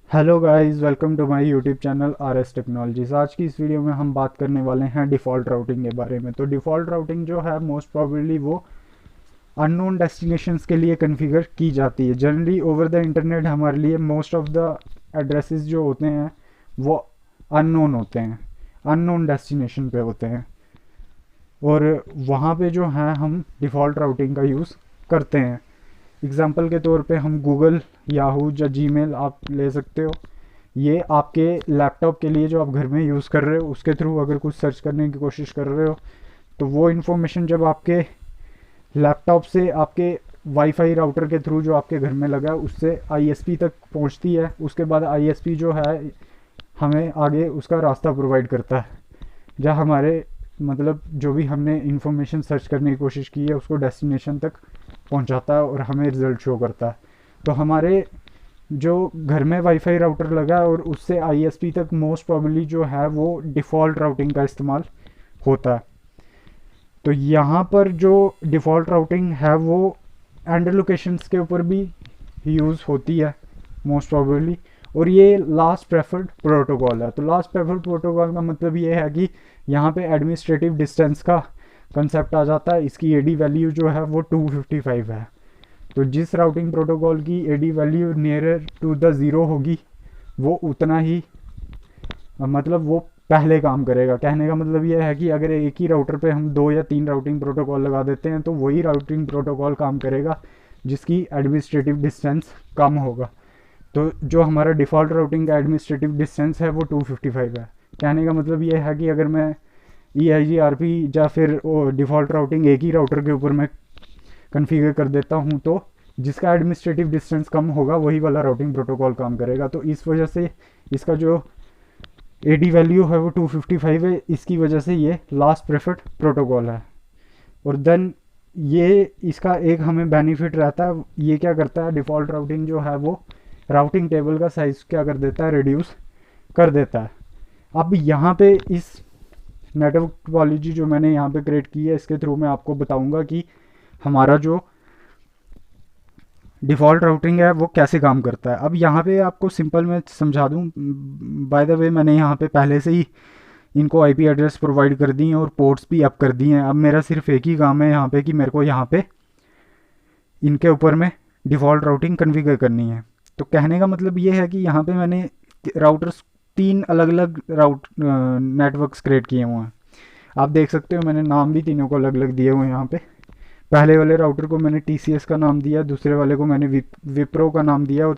Hello guys, welcome to my YouTube channel R S technologies. आज की इस video में हम बात करने वाले हैं डिफ़ॉल्ट राउटिंग के बारे में। तो डिफ़ॉल्ट राउटिंग जो है मोस्ट प्रोबेबली वो अननोन डेस्टिनेशंस के लिए कॉन्फ़िगर की जाती है। जनरली ओवर द इंटरनेट हमारे लिए मोस्ट ऑफ द एड्रेसेस जो होते हैं वो अननोन होते हैं, अननोन डेस्टिनेशन पे होते हैं, और वहाँ पे जो है हम डिफ़ॉल्ट राउटिंग का यूज़ करते हैं। एग्जाम्पल के तौर पे हम गूगल, याहू या जीमेल आप ले सकते हो। ये आपके लैपटॉप के लिए जो आप घर में यूज़ कर रहे हो उसके थ्रू अगर कुछ सर्च करने की कोशिश कर रहे हो तो वो इन्फॉर्मेशन जब आपके लैपटॉप से आपके वाईफाई राउटर के थ्रू जो आपके घर में लगा है उससे आईएसपी तक पहुंचती है। उसके बाद आईएसपी जो है हमें आगे उसका रास्ता प्रोवाइड करता है, जहाँ हमारे मतलब जो भी हमने इंफॉर्मेशन सर्च करने की कोशिश की है उसको डेस्टिनेशन तक पहुंचाता है और हमें रिजल्ट शो करता है। तो हमारे जो घर में वाईफाई राउटर लगा है और उससे आईएसपी तक मोस्ट प्रोबेबली जो है वो डिफ़ॉल्ट राउटिंग का इस्तेमाल होता है। तो यहाँ पर जो डिफ़ॉल्ट राउटिंग है वो एंड लोकेशंस के ऊपर भी यूज़ होती है मोस्ट प्रोबेबली, और ये लास्ट प्रेफर्ड प्रोटोकॉल है। तो लास्ट प्रेफर्ड प्रोटोकॉल का मतलब ये है कि यहाँ पे एडमिनिस्ट्रेटिव डिस्टेंस का कंसेप्ट आ जाता है। इसकी एडी वैल्यू जो है वो 255 है। तो जिस राउटिंग प्रोटोकॉल की AD value nearer to the zero होगी वो उतना ही मतलब वो पहले काम करेगा। कहने का मतलब ये है कि अगर एक ही राउटर पे हम 2 या 3 राउटिंग प्रोटोकॉल लगा देते हैं तो वही राउटिंग प्रोटोकॉल काम करेगा जिसकी एडमिनिस्ट्रेटिव डिस्टेंस कम होगा। तो जो हमारा डिफ़ॉल्ट राउटिंग का एडमिनिस्ट्रेटिव डिस्टेंस है वो 255 है। कहने का मतलब ये है कि अगर मैं EIGRP या फिर डिफ़ॉल्ट राउटिंग एक ही राउटर के ऊपर मैं कन्फिगर कर देता हूँ तो जिसका एडमिनिस्ट्रेटिव डिस्टेंस कम होगा वही वाला राउटिंग प्रोटोकॉल काम करेगा। तो इस वजह से इसका जो एडी वैल्यू है वो 255 है। इसकी वजह से ये लास्ट प्रेफर्ड प्रोटोकॉल है। और देन ये इसका एक हमें बेनिफिट रहता है। ये क्या करता है, डिफ़ॉल्ट राउटिंग जो है वो राउटिंग टेबल का साइज़ क्या कर देता है, रिड्यूस कर देता है। अब यहाँ पे इस नेटवर्क टोपोलॉजी जो मैंने यहाँ पे क्रिएट की है इसके थ्रू मैं आपको बताऊंगा कि हमारा जो डिफ़ॉल्ट राउटिंग है वो कैसे काम करता है। अब यहाँ पे आपको सिंपल मैं समझा दूँ। बाय द वे मैंने यहाँ पे पहले से ही इनको आईपी एड्रेस प्रोवाइड कर दी हैं और पोर्ट्स भी अप कर दिए हैं। अब मेरा सिर्फ एक ही काम है यहाँ पे कि मेरे को यहाँ पे इनके ऊपर में डिफ़ॉल्ट राउटिंग कन्फिगर करनी है। तो कहने का मतलब ये है कि यहाँ पे मैंने राउटर्स 3 अलग अलग राउट नेटवर्क्स क्रिएट किए हुए हैं। आप देख सकते हो मैंने नाम भी तीनों को अलग अलग दिए हुए हैं यहाँ पे। पहले वाले राउटर को मैंने TCS का नाम दिया, दूसरे वाले को मैंने विप्रो का नाम दिया और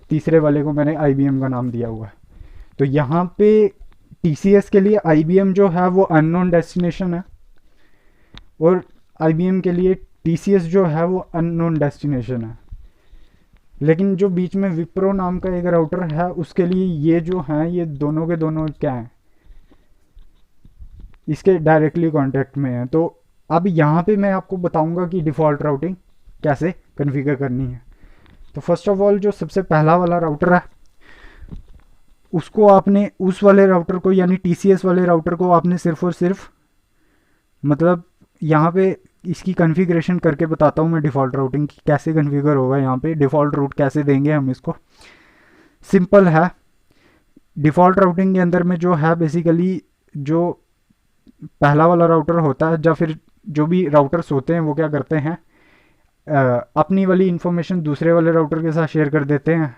तीसरे वाले को मैंने IBM का नाम दिया हुआ है। तो यहाँ पे TCS के लिए IBM जो है वो अननोन डेस्टिनेशन है और IBM के लिए TCS जो है वो अननोन डेस्टिनेशन है। लेकिन जो बीच में विप्रो नाम का एक राउटर है उसके लिए ये जो हैं ये दोनों के दोनों क्या हैं, इसके डायरेक्टली कांटेक्ट में है। तो अब यहाँ पे मैं आपको बताऊंगा कि डिफ़ॉल्ट राउटिंग कैसे कॉन्फ़िगर करनी है। तो फर्स्ट ऑफ ऑल जो सबसे पहला वाला राउटर है उसको आपने उस वाले राउटर को यानी TCS वाले राउटर को आपने सिर्फ और सिर्फ मतलब यहाँ पे इसकी कॉन्फ़िगरेशन करके बताता हूँ मैं डिफ़ॉल्ट राउटिंग की कैसे कॉन्फ़िगर होगा। यहाँ पे डिफ़ॉल्ट रूट कैसे देंगे हम इसको, सिंपल है। डिफ़ॉल्ट राउटिंग के अंदर में जो है बेसिकली जो पहला वाला राउटर होता है या फिर जो भी राउटर्स होते हैं वो क्या करते हैं, अपनी वाली इन्फॉर्मेशन दूसरे वाले राउटर के साथ शेयर कर देते हैं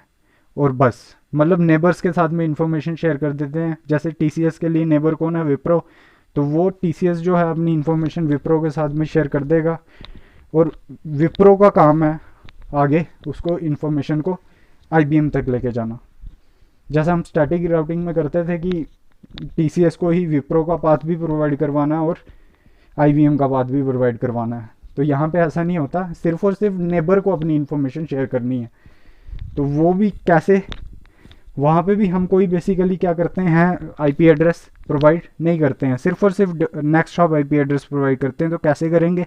और बस मतलब नेबर्स के साथ में इन्फॉर्मेशन शेयर कर देते हैं। जैसे TCS के लिए नेबर कौन है, विप्रो। तो वो TCS जो है अपनी इन्फॉर्मेशन विप्रो के साथ में शेयर कर देगा और विप्रो का काम है आगे उसको इन्फॉर्मेशन को IBM तक लेके जाना। जैसा हम स्टैटिक राउटिंग में करते थे कि TCS को ही विप्रो का पाथ भी प्रोवाइड करवाना है और IBM का पाथ भी प्रोवाइड करवाना है। तो यहाँ पे ऐसा नहीं होता, सिर्फ और सिर्फ नेबर को अपनी इन्फॉर्मेशन शेयर करनी है। तो वो भी कैसे, वहाँ पे भी हम कोई बेसिकली क्या करते हैं IP एड्रेस प्रोवाइड नहीं करते हैं, सिर्फ और सिर्फ next hop IP address provide करते हैं। तो कैसे करेंगे,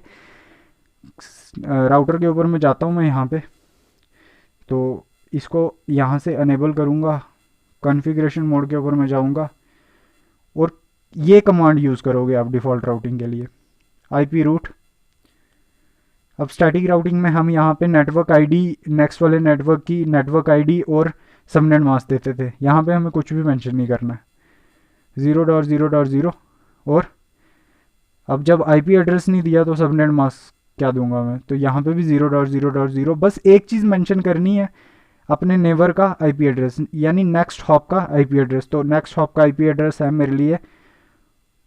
राउटर के ऊपर मैं जाता हूँ मैं यहाँ पे, तो इसको यहाँ से अनेबल करूँगा, कॉन्फ़िगरेशन मोड के ऊपर मैं जाऊँगा और ये कमांड यूज़ करोगे आप डिफ़ॉल्ट राउटिंग के लिए, IP रूट। अब स्टैटिक राउटिंग में हम यहाँ पे नेटवर्क आईडी, नेक्स्ट वाले नेटवर्क की नेटवर्क आईडी और सबनेट मास्क देते थे। यहाँ पे हमें कुछ भी मेंशन नहीं करना है, 0.0.0। और अब जब आईपी एड्रेस नहीं दिया तो सबनेट मास्क क्या दूंगा मैं, तो यहाँ पे भी 0.0.0। बस एक चीज़ मेंशन करनी है, अपने नेबर का आईपी एड्रेस, यानी नेक्स्ट हॉप का आईपी एड्रेस। तो नेक्स्ट हॉप का आईपी एड्रेस है मेरे लिए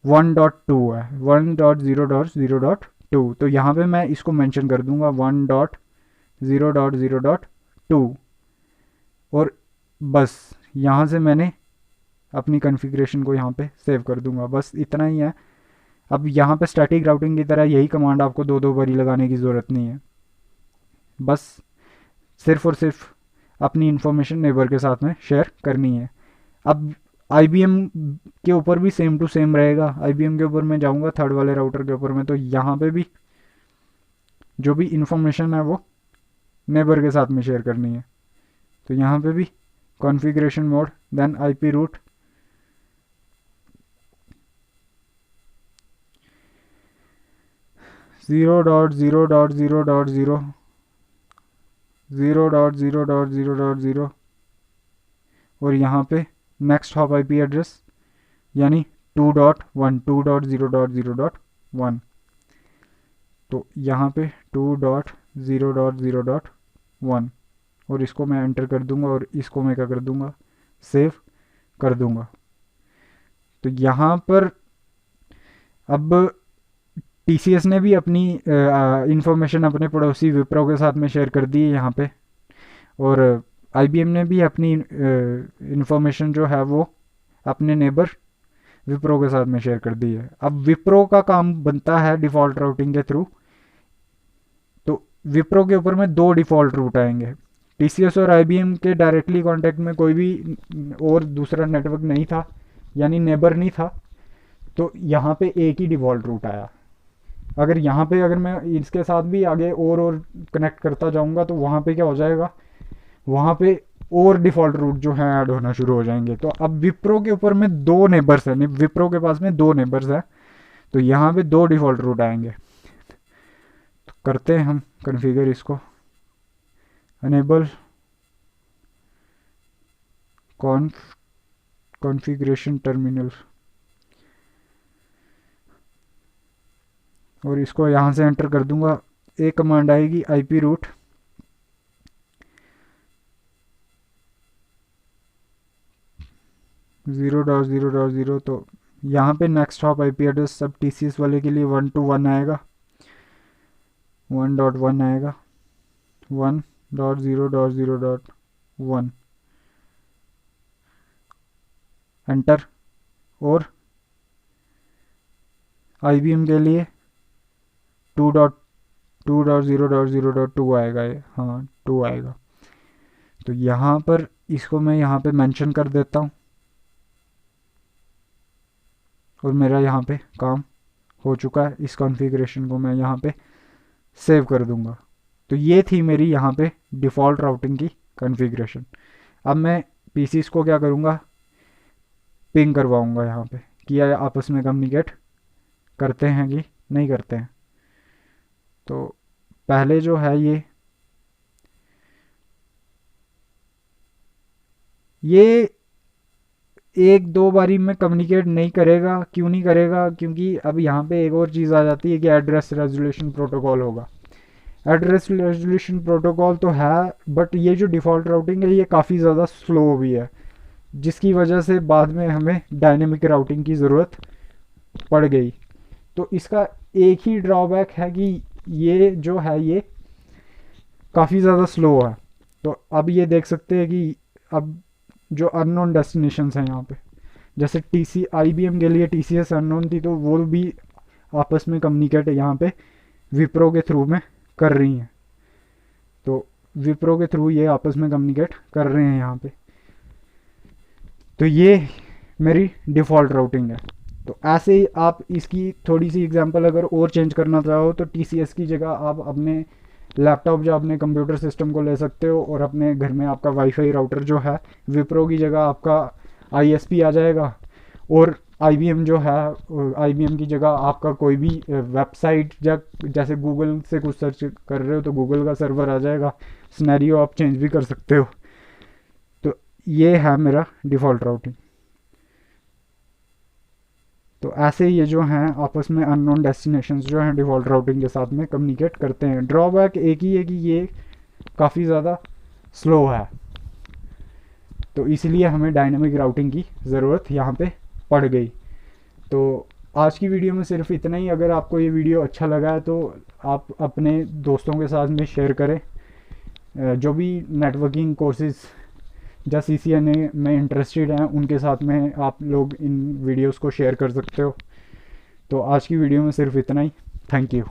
1.2 है, 1.0.0.2। तो यहाँ पे मैं इसको मेंशन कर दूंगा 1.0.0.2। और बस यहाँ से मैंने अपनी कॉन्फ़िगरेशन को यहाँ पे सेव कर दूंगा, बस इतना ही है। अब यहाँ पे स्टैटिक राउटिंग की तरह यही कमांड आपको दो दो बारी लगाने की ज़रूरत नहीं है, बस सिर्फ और सिर्फ अपनी इन्फॉर्मेशन नेबर के साथ में शेयर करनी है। अब IBM के ऊपर भी सेम टू सेम रहेगा। IBM के ऊपर मैं जाऊँगा थर्ड वाले राउटर के ऊपर में, तो यहाँ पे भी जो भी इन्फॉर्मेशन है वो नेबर के साथ में शेयर करनी है। तो यहाँ पे भी configuration mode then IP route, zero dot zero dot zero dot zero, 0.0.0.0, और यहाँ पे नेक्स्ट हॉप IP एड्रेस यानी 2.1, 2.0.0.1। तो यहाँ पे 2.0.0.1, और इसको मैं एंटर कर दूंगा और इसको मैं क्या कर दूंगा, सेव कर दूंगा। तो यहाँ पर अब TCS ने भी अपनी इंफॉर्मेशन अपने पड़ोसी विप्रो के साथ में शेयर कर दी है यहाँ पे, और IBM ने भी अपनी इंफॉर्मेशन जो है वो अपने नेबर विप्रो के साथ में शेयर कर दी है। अब विप्रो का काम बनता है डिफ़ॉल्ट राउटिंग के थ्रू, तो विप्रो के ऊपर में दो डिफ़ॉल्ट रूट आएंगे। TCS और IBM के डायरेक्टली कांटेक्ट में कोई भी और दूसरा नेटवर्क नहीं था, यानी नेबर नहीं था, तो यहाँ पे एक ही डिफ़ॉल्ट रूट आया। अगर यहाँ पे अगर मैं इसके साथ भी आगे और कनेक्ट करता जाऊँगा तो वहाँ पे क्या हो जाएगा, वहाँ पे और डिफ़ॉल्ट रूट जो है ऐड होना शुरू हो जाएंगे। तो अब विप्रो के ऊपर में दो नेबर्स हैं, विप्रो के पास में दो नेबर्स हैं, तो यहाँ पे दो डिफ़ॉल्ट रूट आएंगे। तो करते हैं हम कॉन्फ़िगर इसको, अनेबल कॉन्फ़िगरेशन टर्मिनल, और इसको यहाँ से एंटर कर दूंगा। एक कमांड आएगी IP रूट, ज़ीरो, तो यहाँ पे नेक्स्ट हॉप IP एड्रेस सब TCS वाले के लिए 1 आएगा, 1.1 आएगा, 1.0.0.1 एंटर। और IBM के लिए 2.0.0.2 आएगा, हाँ 2 आएगा। तो यहाँ पर इसको मैं यहाँ पे मेंशन कर देता हूँ, और मेरा यहाँ पे काम हो चुका है। इस कॉन्फ़िगरेशन को मैं यहाँ पे सेव कर दूंगा। तो ये थी मेरी यहाँ पे डिफ़ॉल्ट राउटिंग की कॉन्फ़िगरेशन। अब मैं PCs को क्या करूँगा, पिंग करवाऊँगा यहाँ पे कि ये आपस में कम्युनिकेट करते हैं कि नहीं करते हैं। तो पहले जो है ये एक दो बारी में कम्युनिकेट नहीं करेगा। क्यों नहीं करेगा, क्योंकि अब यहाँ पे एक और चीज़ आ जाती है कि एड्रेस रेजोल्यूशन प्रोटोकॉल होगा। एड्रेस रेजोल्यूशन प्रोटोकॉल तो है, बट ये जो डिफ़ॉल्ट राउटिंग है ये काफ़ी ज़्यादा स्लो भी है, जिसकी वजह से बाद में हमें डायनेमिक राउटिंग की ज़रूरत पड़ गई। तो इसका एक ही ड्रॉबैक है कि ये जो है ये काफ़ी ज़्यादा स्लो है। तो अब ये देख सकते हैं कि अब जो अननोन डेस्टिनेशंस हैं यहाँ पे, जैसे IBM के लिए TCS अननोन थी, तो वो भी आपस में कम्युनिकेट यहाँ पे विप्रो के थ्रू में कर रही हैं। तो विप्रो के थ्रू ये आपस में कम्युनिकेट कर रहे हैं यहाँ पे। तो ये मेरी डिफ़ॉल्ट राउटिंग है। तो ऐसे ही आप इसकी थोड़ी सी एग्जांपल अगर और चेंज करना चाहो तो TCS की जगह आप अपने लैपटॉप या अपने कंप्यूटर सिस्टम को ले सकते हो, और अपने घर में आपका वाईफाई राउटर जो है विप्रो की जगह आपका ISP आ जाएगा, और IBM जो है IBM की जगह आपका कोई भी वेबसाइट, जैसे गूगल से कुछ सर्च कर रहे हो तो गूगल का सर्वर आ जाएगा। सिनेरियो आप चेंज भी कर सकते हो। तो ये है मेरा डिफ़ॉल्ट राउटिंग। तो ऐसे ये जो हैं आपस में अननोन डेस्टिनेशंस जो हैं डिफ़ॉल्ट राउटिंग के साथ में कम्युनिकेट करते हैं। ड्रॉबैक एक ही है कि ये काफ़ी ज़्यादा स्लो है, तो इसलिए हमें डायनामिक राउटिंग की ज़रूरत यहाँ पे पड़ गई। तो आज की वीडियो में सिर्फ इतना ही। अगर आपको ये वीडियो अच्छा लगा है तो आप अपने दोस्तों के साथ में शेयर करें। जो भी नेटवर्किंग कोर्सेज या CCNA में इंटरेस्टेड हैं उनके साथ में आप लोग इन वीडियोस को शेयर कर सकते हो। तो आज की वीडियो में सिर्फ इतना ही। Thank you.